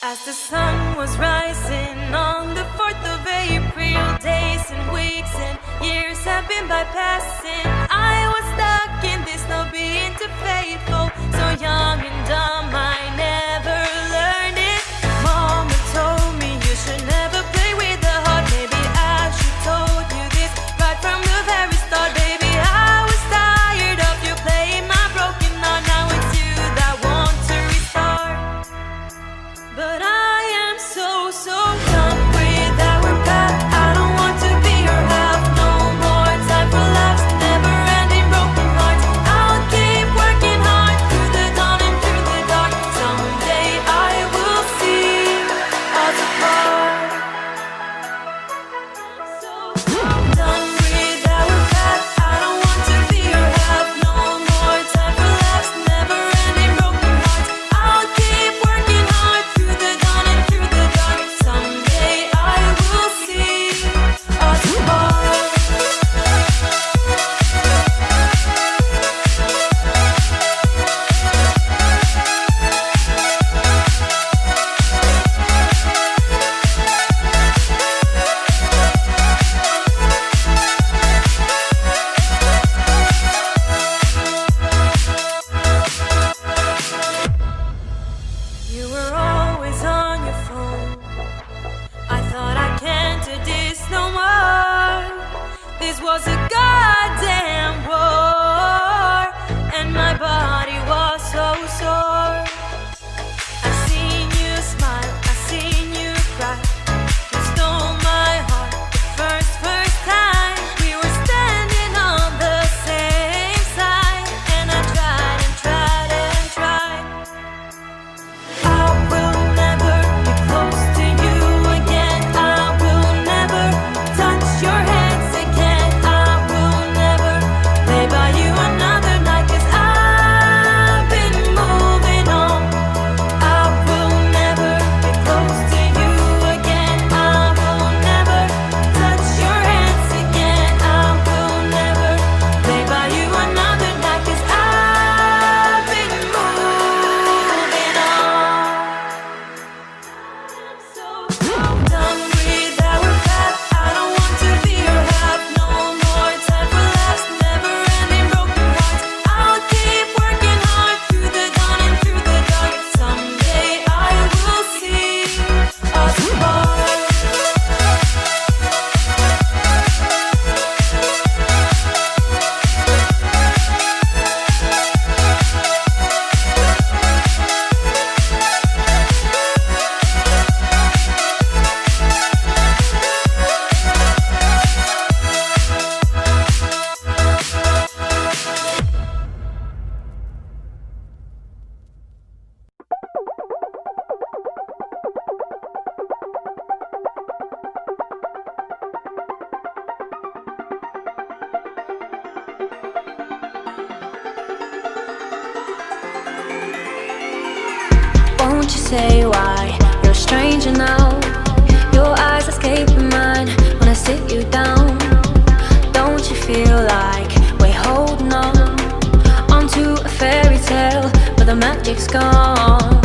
As the sun was rising on the 4th of April, days and weeks and years have been bypassing. I was stuck in this, not being too faithful, so young and dumb, I never learned it. Mama told me you should never play with the heart. Maybe I should told you this right from the very start. Baby, I was tired of you playing my broken heart. Now it's you that want to restart. But I am so done with our path. I don't want to be your half. No more time for laughs, never ending broken hearts. I'll keep working hard through the dawn and through the dark. Someday I will see us apart. So done with our path. I don't want to be your half. No more time for laughs, never ending broken hearts. I'll keep working hard through the dawn and through the dark. Someday I will see us apart. You were always on your phone. I thought I can't do this no more. This was a goddamn war, and my body was so sore. I seen you smile, I seen you cry. You stole my heart the first time. We were standing on the same side, and I tried and tried and tried. I will never be close to you again. I will never touch your hands again. I will never lay by you another night, 'cause I've been moving on. I will never be close to you again. I will never touch your hands again. I will never lay by you another night, 'cause I've been moving on. So done with our path. I don't want to be your half. No more time for laughs, never ending broken hearts. I'll keep working hard through the dawn and through the dark. Someday I will see us apart. Won't you say why you're a stranger now? Your eyes escape mine when I sit you down. Don't you feel like we're holding on onto a fairy tale, but the magic's gone?